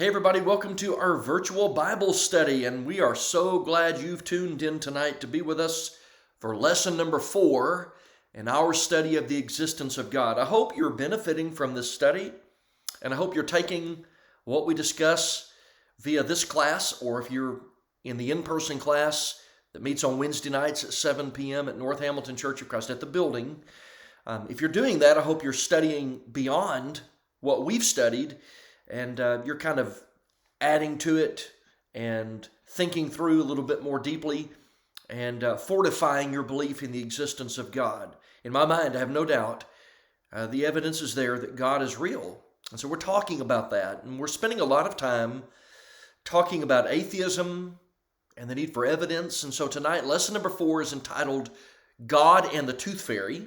Hey everybody, welcome to our virtual Bible study, and we are so glad you've tuned in tonight to be with us for lesson number 4 in our study of the existence of God. I hope you're benefiting from this study, and I hope you're taking what we discuss via this class, or if you're in the in-person class that meets on Wednesday nights at 7 p.m. at North Hamilton Church of Christ at the building. If you're doing that, I hope you're studying beyond what we've studied, and you're kind of adding to it and thinking through a little bit more deeply and fortifying your belief in the existence of God. In my mind, I have no doubt the evidence is there that God is real. And so we're talking about that, and we're spending a lot of time talking about atheism and the need for evidence. And so tonight, lesson number 4 is entitled God and the Tooth Fairy.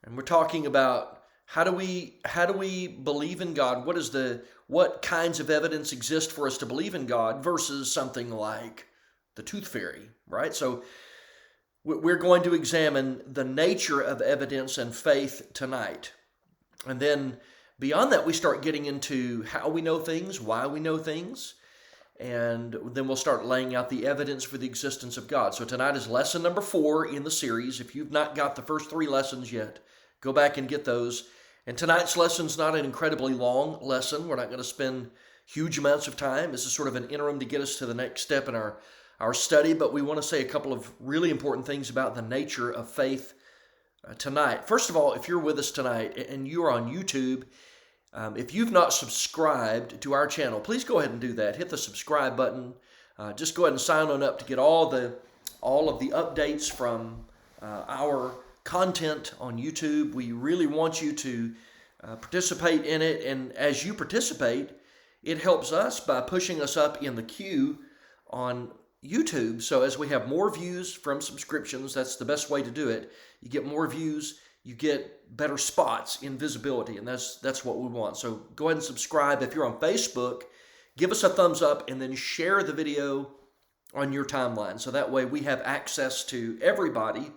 And we're talking about how do we believe in God? What kinds of evidence exist for us to believe in God versus something like the tooth fairy, right? So we're going to examine the nature of evidence and faith tonight. And then beyond that, we start getting into how we know things, why we know things, and then we'll start laying out the evidence for the existence of God. So tonight is lesson number 4 in the series. If you've not got the first 3 lessons yet, go back and get those. And tonight's lesson's not an incredibly long lesson. We're not going to spend huge amounts of time. This is sort of an interim to get us to the next step in our study, but we want to say a couple of really important things about the nature of faith tonight. First of all, if you're with us tonight and you're on YouTube, if you've not subscribed to our channel, please go ahead and do that. Hit the subscribe button. Just go ahead and sign on up to get all of the updates from our content on YouTube. We really want you to participate in it, and as you participate, it helps us by pushing us up in the queue on YouTube. So as we have more views from subscriptions, that's the best way to do it. You get more views, you get better spots in visibility, and that's what we want. So go ahead and subscribe. If you're on Facebook, give us a thumbs up and then share the video on your timeline, so that way we have access to everybody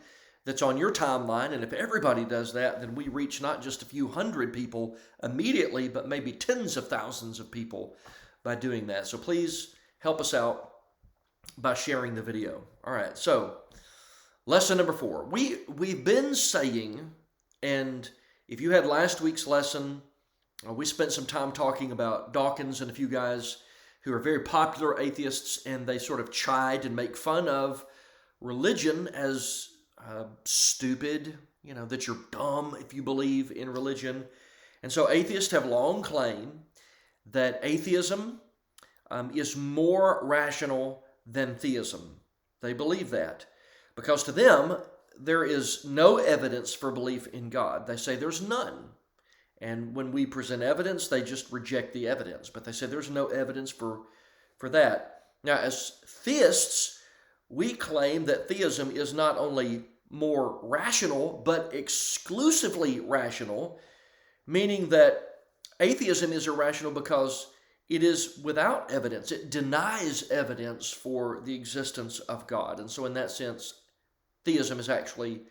that's on your timeline. And if everybody does that, then we reach not just a few hundred people immediately, but maybe tens of thousands of people by doing that. So please help us out by sharing the video. All right, so lesson number 4. We've been saying, and if you had last week's lesson, we spent some time talking about Dawkins and a few guys who are very popular atheists, and they sort of chide and make fun of religion as stupid, that you're dumb if you believe in religion. And so atheists have long claimed that atheism is more rational than theism. They believe that because to them, there is no evidence for belief in God. They say there's none. And when we present evidence, they just reject the evidence. But they say there's no evidence for that. Now, as theists, we claim that theism is not only more rational, but exclusively rational, meaning that atheism is irrational because it is without evidence. It denies evidence for the existence of God. And so in that sense, theism is actually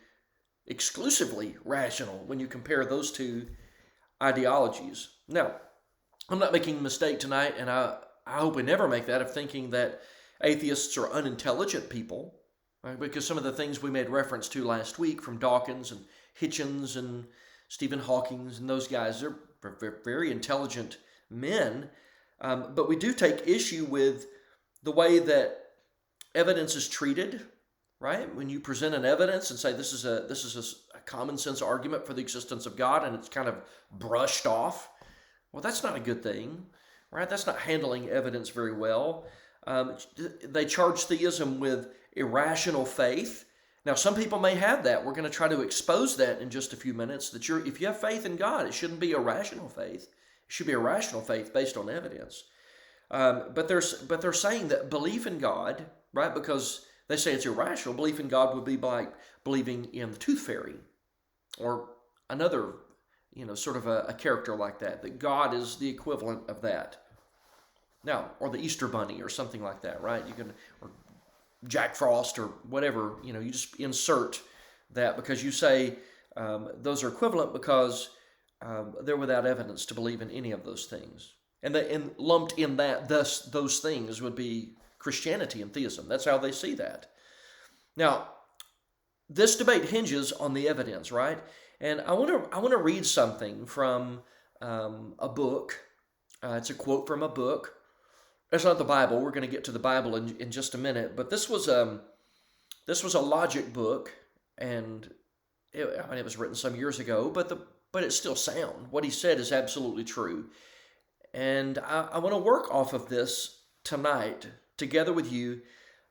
exclusively rational when you compare those two ideologies. Now, I'm not making a mistake tonight, and I hope we never make that, of thinking that atheists are unintelligent people, right? Because some of the things we made reference to last week from Dawkins and Hitchens and Stephen Hawking and those guys, they're very intelligent men, but we do take issue with the way that evidence is treated, right? When you present an evidence and say this is a common sense argument for the existence of God, and it's kind of brushed off, well, that's not a good thing, right? That's not handling evidence very well. They charge theism with irrational faith. Now, some people may have that. We're going to try to expose that in just a few minutes, that if you have faith in God, it shouldn't be a rational faith. It should be a rational faith based on evidence. But they're saying that belief in God, right, because they say it's irrational, belief in God would be like believing in the tooth fairy or another, sort of a character like that God is the equivalent of that. Now, or the Easter Bunny or something like that, right? Or Jack Frost or whatever, you just insert that because you say those are equivalent because they're without evidence to believe in any of those things. And lumped in that, thus those things would be Christianity and theism. That's how they see that. Now, this debate hinges on the evidence, right? And I want to read something from a book. It's a quote from a book. It's not the Bible. We're going to get to the Bible in just a minute. But this was a logic book, and it was written some years ago. But it's still sound. What he said is absolutely true. And I want to work off of this tonight together with you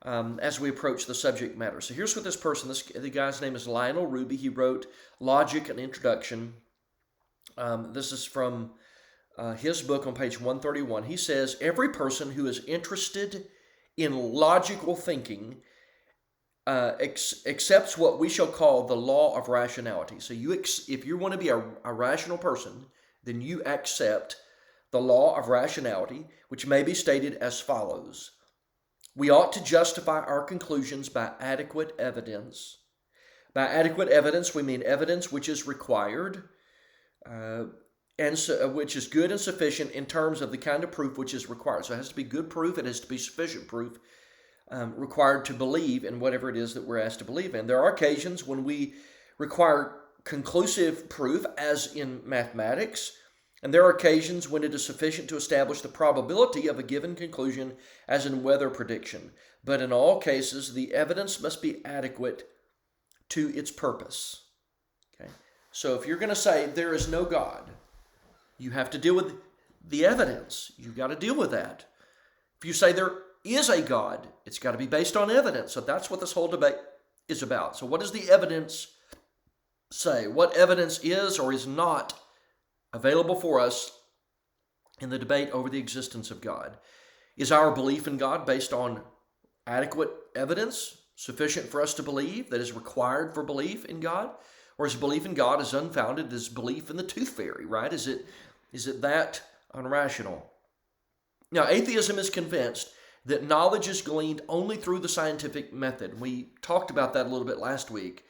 as we approach the subject matter. So here's what this person, the guy's name is Lionel Ruby. He wrote Logic, an Introduction. This is from his book on page 131. He says, every person who is interested in logical thinking accepts what we shall call the law of rationality. So if you want to be a rational person, then you accept the law of rationality, which may be stated as follows. We ought to justify our conclusions by adequate evidence. By adequate evidence, we mean evidence which is required, which is good and sufficient in terms of the kind of proof which is required. So it has to be good proof, it has to be sufficient proof required to believe in whatever it is that we're asked to believe in. There are occasions when we require conclusive proof, as in mathematics, and there are occasions when it is sufficient to establish the probability of a given conclusion, as in weather prediction. But in all cases, the evidence must be adequate to its purpose. Okay? So if you're going to say there is no God, you have to deal with the evidence. You've got to deal with that. If you say there is a God, it's got to be based on evidence. So that's what this whole debate is about. So what does the evidence say? What evidence is or is not available for us in the debate over the existence of God? Is our belief in God based on adequate evidence, sufficient for us to believe, that is required for belief in God? Or is belief in God as unfounded as belief in the tooth fairy, right? Is it that unrational? Now, atheism is convinced that knowledge is gleaned only through the scientific method. We talked about that a little bit last week.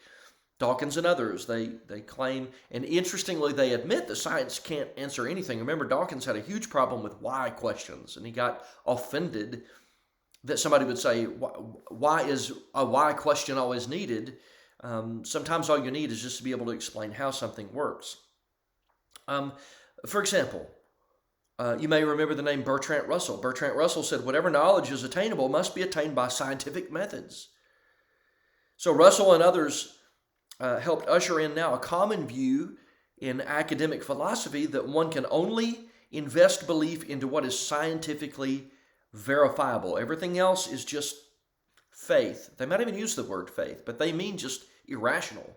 Dawkins and others, they claim, and interestingly, they admit that science can't answer anything. Remember, Dawkins had a huge problem with why questions, and he got offended that somebody would say, why is a why question always needed? Sometimes all you need is just to be able to explain how something works. For example, you may remember the name Bertrand Russell. Bertrand Russell said, whatever knowledge is attainable must be attained by scientific methods. So Russell and others helped usher in now a common view in academic philosophy that one can only invest belief into what is scientifically verifiable. Everything else is just faith. They might even use the word faith, but they mean just irrational,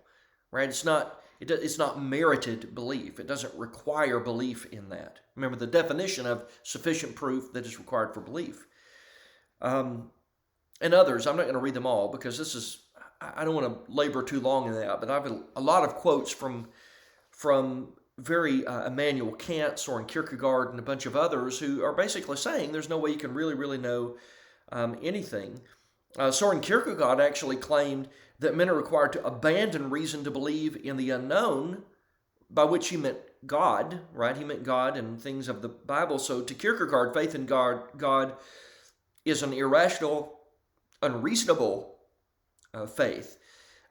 right? It's not merited belief. It doesn't require belief in that. Remember the definition of sufficient proof that is required for belief. And others, I'm not going to read them all because I don't want to labor too long in that, but I have a lot of quotes from very Immanuel Kant, Soren Kierkegaard, and a bunch of others who are basically saying there's no way you can really know anything. Soren Kierkegaard actually claimed that men are required to abandon reason to believe in the unknown, by which he meant God, right? He meant God and things of the Bible. So to Kierkegaard, faith in God is an irrational, unreasonable faith.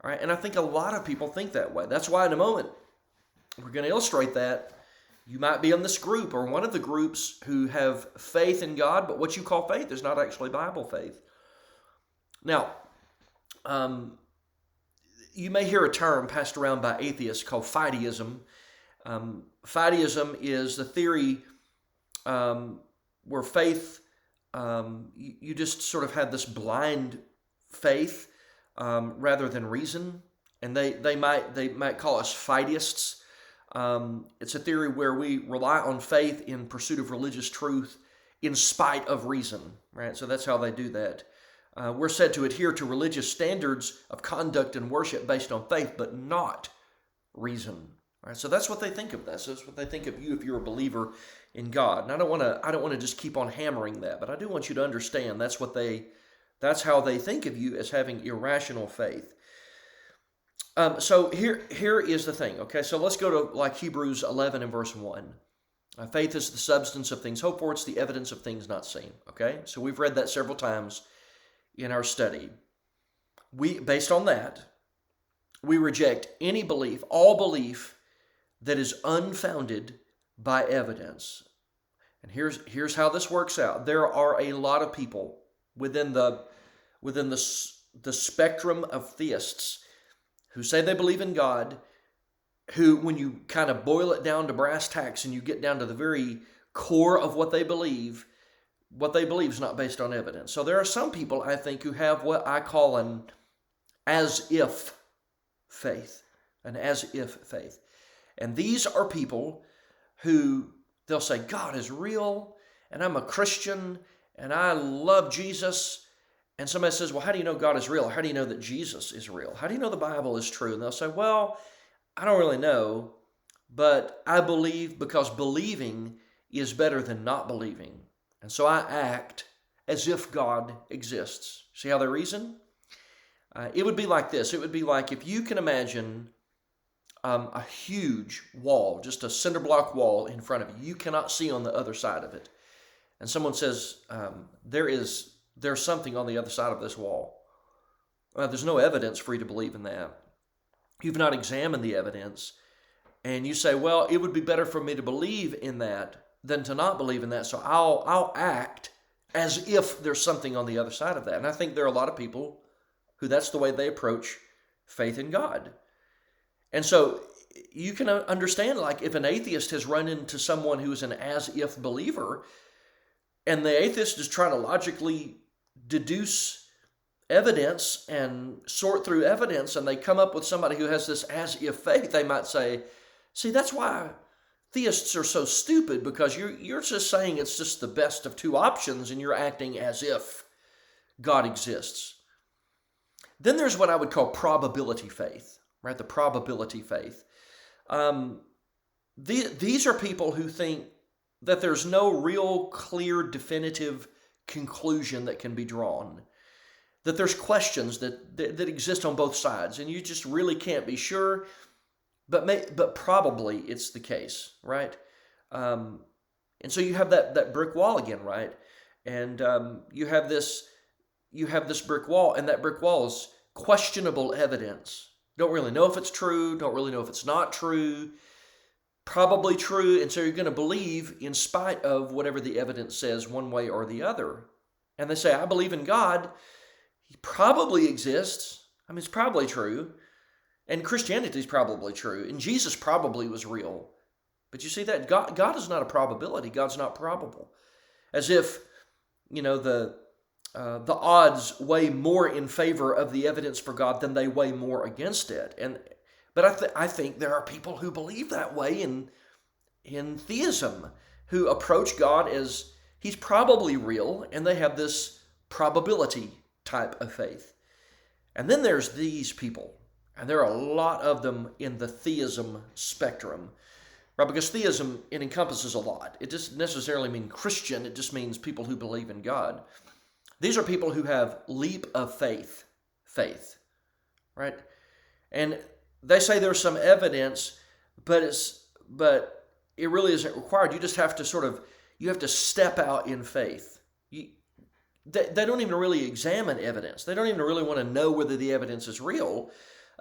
All right, and I think a lot of people think that way. That's why in a moment we're going to illustrate that. You might be in this group or one of the groups who have faith in God, but what you call faith is not actually Bible faith. Now, you may hear a term passed around by atheists called fideism. Fideism is the theory where faith, you just sort of have this blind faith rather than reason, and they might call us fideists. It's a theory where we rely on faith in pursuit of religious truth in spite of reason, right? So that's how they do that. We're said to adhere to religious standards of conduct and worship based on faith, but not reason. Right? So that's what they think of this. That's what they think of you if you're a believer in God. And I don't want to just keep on hammering that, but I do want you to understand that's how they think of you, as having irrational faith. So here is the thing. Okay, so let's go to like Hebrews 11 and verse 1. Faith is the substance of things hoped for. It's the evidence of things not seen. Okay, so we've read that several times in our study. Based on that, we reject any belief, all belief that is unfounded by evidence. And here's how this works out. There are a lot of people within the spectrum of theists who say they believe in God, who, when you kind of boil it down to brass tacks and you get down to the very core of what they believe is not based on evidence. So there are some people, I think, who have what I call an as-if faith. An as-if faith. And these are people who, they'll say, God is real, and I'm a Christian, and I love Jesus. And somebody says, well, how do you know God is real? How do you know that Jesus is real? How do you know the Bible is true? And they'll say, well, I don't really know, but I believe because believing is better than not believing. And so I act as if God exists. See how they reason? It would be like this. It would be like if you can imagine a huge wall, just a cinder block wall in front of you. You cannot see on the other side of it. And someone says, there's something on the other side of this wall. There's no evidence for you to believe in that. You've not examined the evidence. And you say, well, it would be better for me to believe in that than to not believe in that. So I'll act as if there's something on the other side of that. And I think there are a lot of people who that's the way they approach faith in God. And so you can understand, like, if an atheist has run into someone who is an as-if believer, and the atheist is trying to logically deduce evidence and sort through evidence, and they come up with somebody who has this as-if faith, they might say, see, that's why theists are so stupid, because you're just saying it's just the best of two options, and you're acting as if God exists. Then there's what I would call probability faith, right? The probability faith. These are people who think that there's no real clear, definitive conclusion that can be drawn. That there's questions that exist on both sides, and you just really can't be sure, but probably it's the case, right? And so you have that brick wall again, right? And you have this brick wall, and that brick wall is questionable evidence. Don't really know if it's true, don't really know if it's not true, probably true, and so you're going to believe in spite of whatever the evidence says one way or the other. And they say, I believe in God. He probably exists. I mean, it's probably true. And Christianity is probably true. And Jesus probably was real. But you see that God is not a probability. God's not probable. As if, the odds weigh more in favor of the evidence for God than they weigh more against it. But I think there are people who believe that way in theism, who approach God as he's probably real, and they have this probability type of faith. And then there's these people, and there are a lot of them in the theism spectrum, right? Because theism, it encompasses a lot. It doesn't necessarily mean Christian, it just means people who believe in God. These are people who have leap of faith, right? And they say there's some evidence, but it really isn't required. You just have to you have to step out in faith. They don't even really examine evidence. They don't even really want to know whether the evidence is real.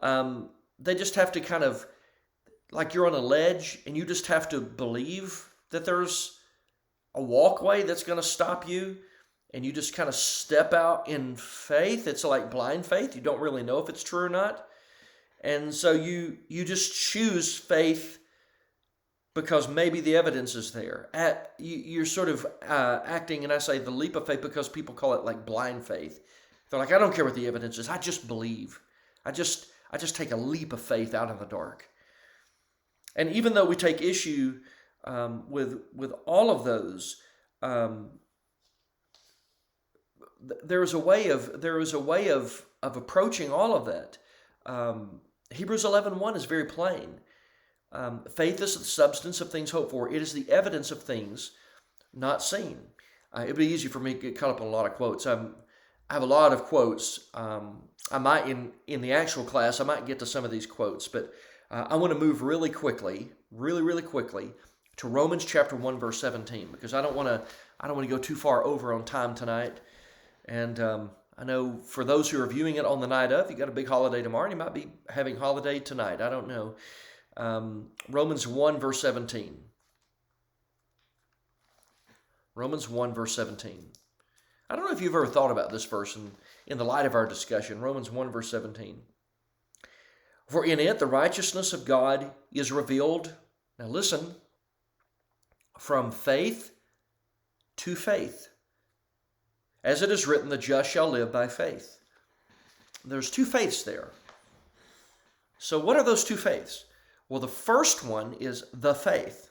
They just have to kind of, like you're on a ledge, and you just have to believe that there's a walkway that's going to stop you, and you just kind of step out in faith. It's like blind faith. You don't really know if it's true or not. And so you just choose faith because maybe the evidence is there. You're sort of acting, and I say the leap of faith because people call it like blind faith. They're like, I don't care what the evidence is. I just believe. I just take a leap of faith out in the dark. And even though we take issue with all of those, there is a way of approaching all of that. Hebrews 11:1 is very plain. Faith is the substance of things hoped for. It is the evidence of things not seen. It'd be easy for me to get caught up on a lot of quotes. I have a lot of quotes. I might, in the actual class, I might get to some of these quotes, but I want to move really quickly to Romans chapter 1, verse 17, because I don't want to go too far over on time tonight. And I know for those who are viewing it on the night of, you got a big holiday tomorrow, and you might be having holiday tonight. I don't know. Romans 1, verse 17. Romans 1, verse 17. I don't know if you've ever thought about this verse in the light of our discussion. Romans 1, verse 17. For in it the righteousness of God is revealed, now listen, from faith to faith. As it is written, the just shall live by faith. There's two faiths there. So what are those two faiths? Well, the first one is the faith.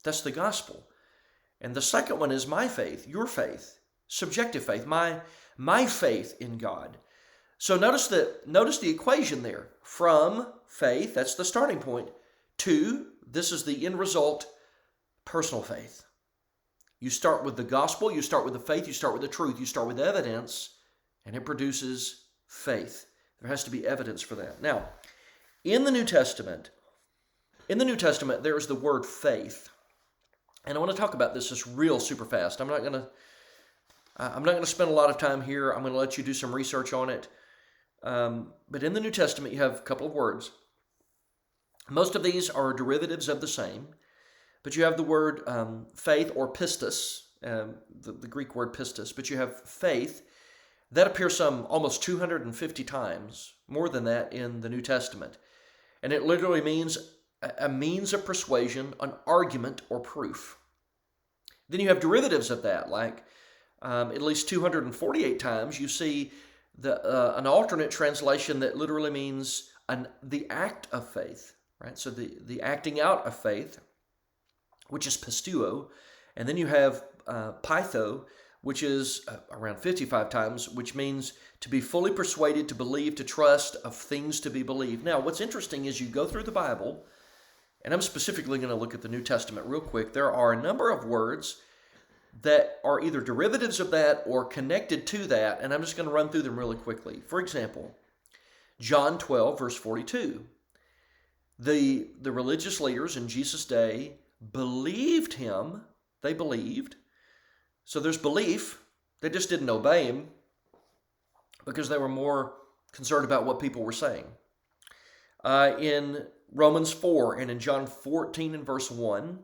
That's the gospel. And the second one is my faith, your faith, subjective faith, my faith in God. So notice the equation there. From faith, that's the starting point, to, this is the end result, personal faith. You start with the gospel, you start with the faith, you start with the truth, you start with evidence, and it produces faith. There has to be evidence for that. Now, in the New Testament, there is the word faith. And I want to talk about this just real super fast. I'm not going to spend a lot of time here. I'm going to let you do some research on it. But in the New Testament, you have a couple of words. Most of these are derivatives of the same. But you have the word faith or pistis, the Greek word pistis. But you have faith. That appears some almost 250 times, more than that in the New Testament. And it literally means a means of persuasion, an argument, or proof. Then you have derivatives of that, like at least 248 times you see an alternate translation that literally means the act of faith, right? So the acting out of faith, which is pisteuo, and then you have pytho, which is around 55 times, which means to be fully persuaded, to believe, to trust, of things to be believed. Now, what's interesting is you go through the Bible, and I'm specifically going to look at the New Testament real quick. There are a number of words that are either derivatives of that or connected to that, and I'm just going to run through them really quickly. For example, John 12, verse 42. The religious leaders in Jesus' day believed him. They believed. So there's belief. They just didn't obey him because they were more concerned about what people were saying. In Romans 4 and in John 14 and verse 1,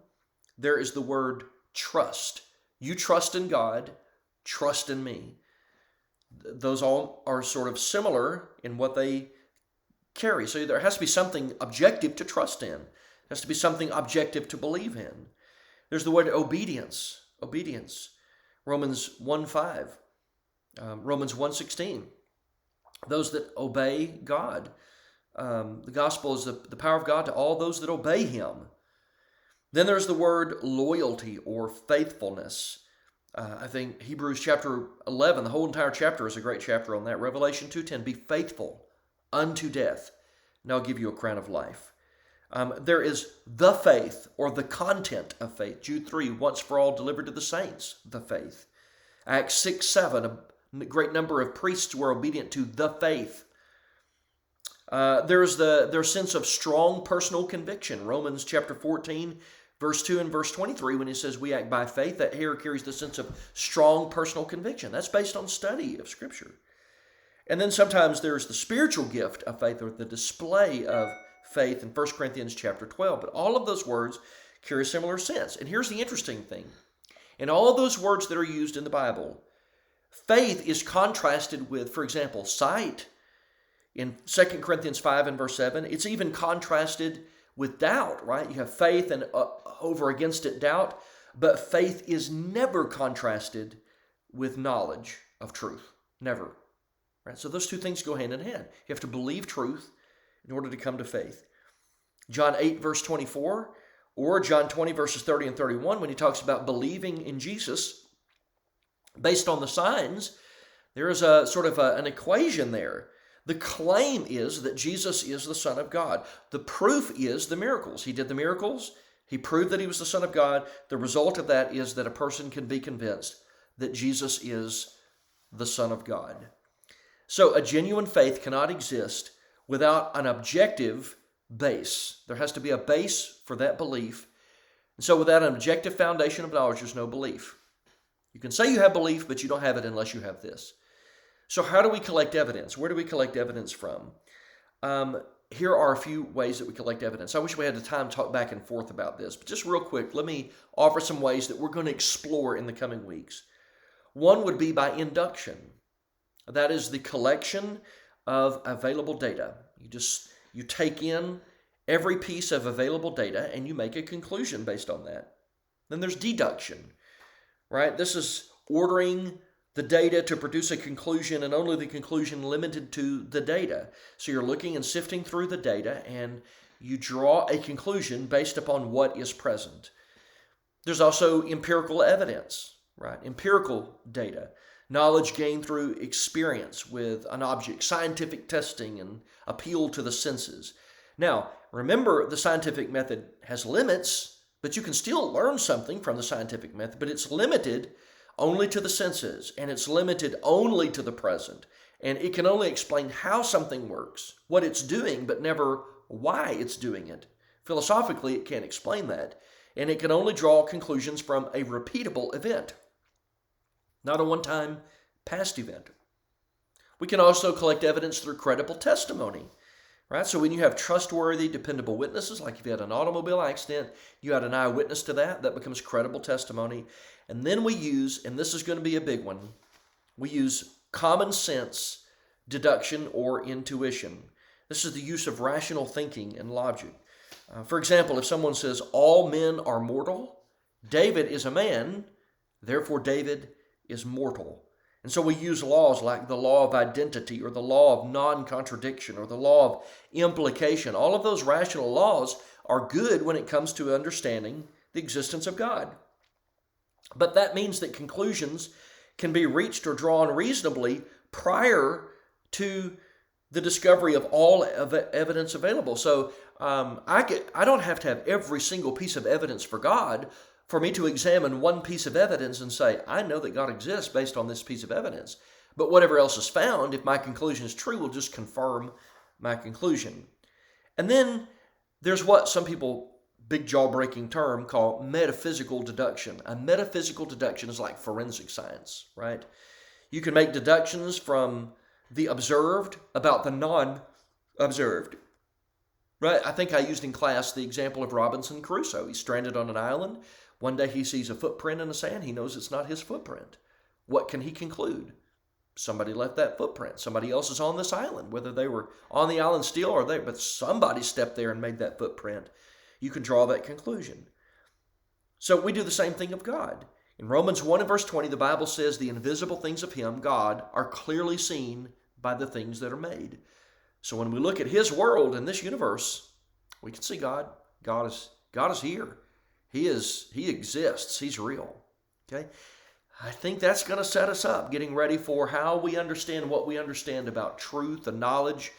there is the word trust. You trust in God, trust in me. Those all are sort of similar in what they carry. So there has to be something objective to trust in. There has to be something objective to believe in. There's the word obedience. Obedience. Romans 1:5. Romans 1:16. Those that obey God. The gospel is the power of God to all those that obey him. Then there's the word loyalty or faithfulness. I think Hebrews chapter 11, the whole entire chapter is a great chapter on that. Revelation 2:10, be faithful unto death, and I'll give you a crown of life. There is the faith or the content of faith. Jude 3, once for all delivered to the saints, the faith. Acts 6:7, a great number of priests were obedient to the faith. There's their sense of strong personal conviction. Romans chapter 14, verse 2 and verse 23, when he says we act by faith, that here carries the sense of strong personal conviction. That's based on study of Scripture. And then sometimes there's the spiritual gift of faith or the display of faith in 1 Corinthians chapter 12. But all of those words carry a similar sense. And here's the interesting thing. In all of those words that are used in the Bible, faith is contrasted with, for example, sight. In 2 Corinthians 5 and verse 7, it's even contrasted with doubt, right? You have faith and over against it doubt, but faith is never contrasted with knowledge of truth. Never. Right? So those two things go hand in hand. You have to believe truth in order to come to faith. John 8 verse 24 or John 20 verses 30 and 31, when he talks about believing in Jesus based on the signs, there is a sort of an equation there. The claim is that Jesus is the Son of God. The proof is the miracles. He did the miracles. He proved that he was the Son of God. The result of that is that a person can be convinced that Jesus is the Son of God. So a genuine faith cannot exist without an objective base. There has to be a base for that belief And so without an objective foundation of knowledge, there's no belief. You can say you have belief, but you don't have it unless you have this. So how do we collect evidence? Where do we collect evidence from? Here are a few ways that we collect evidence. I wish we had the time to talk back and forth about this, but just real quick, let me offer some ways that we're going to explore in the coming weeks. One would be by induction. That is the collection of available data. You take in every piece of available data and you make a conclusion based on that. Then there's deduction, right? This is ordering the data to produce a conclusion, and only the conclusion limited to the data. So you're looking and sifting through the data and you draw a conclusion based upon what is present. There's also empirical evidence, right? Empirical data. Knowledge gained through experience with an object, scientific testing and appeal to the senses. Now, remember, the scientific method has limits, but you can still learn something from the scientific method, but it's limited only to the senses, and it's limited only to the present. And it can only explain how something works, what it's doing, but never why it's doing it. Philosophically, it can't explain that. And it can only draw conclusions from a repeatable event, not a one-time past event. We can also collect evidence through credible testimony, right? So when you have trustworthy, dependable witnesses, like if you had an automobile accident, you had an eyewitness to that, that becomes credible testimony. And then we use, and this is going to be a big one, we use common sense deduction or intuition. This is the use of rational thinking and logic. For example, if someone says, all men are mortal, David is a man, therefore David is mortal. And so we use laws like the law of identity or the law of non-contradiction or the law of implication. All of those rational laws are good when it comes to understanding the existence of God. But that means that conclusions can be reached or drawn reasonably prior to the discovery of all evidence available. So I don't have to have every single piece of evidence for God for me to examine one piece of evidence and say, I know that God exists based on this piece of evidence. But whatever else is found, if my conclusion is true, will just confirm my conclusion. And then there's what some people, big jaw-breaking term, call metaphysical deduction. A metaphysical deduction is like forensic science, right? You can make deductions from the observed about the non-observed. Right? I think I used in class the example of Robinson Crusoe. He's stranded on an island. One day he sees a footprint in the sand. He knows it's not his footprint. What can he conclude? Somebody left that footprint. Somebody else is on this island, whether they were on the island still or they, but somebody stepped there and made that footprint. You can draw that conclusion. So we do the same thing of God. In Romans 1 and verse 20, the Bible says the invisible things of Him, God, are clearly seen by the things that are made. So when we look at His world and this universe, we can see God. God is here. He exists. He's real. Okay? I think that's going to set us up, getting ready for how we understand what we understand about truth and knowledge,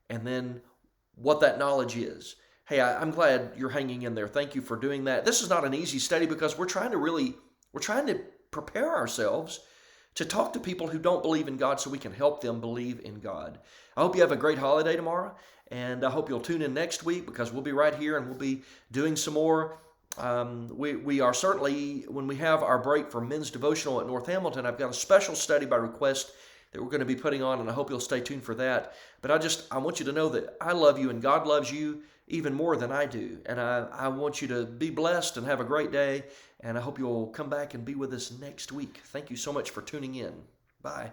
and then what that knowledge is. Hey, I'm glad you're hanging in there. Thank you for doing that. This is not an easy study because we're trying to prepare ourselves to talk to people who don't believe in God so we can help them believe in God. I hope you have a great holiday tomorrow, and I hope you'll tune in next week because we'll be right here and we'll be doing some more. We are certainly, when we have our break for men's devotional at North Hamilton, I've got a special study by request that we're going to be putting on, and I hope you'll stay tuned for that. But I want you to know that I love you and God loves you even more than I do. And I want you to be blessed and have a great day. And I hope you'll come back and be with us next week. Thank you so much for tuning in. Bye.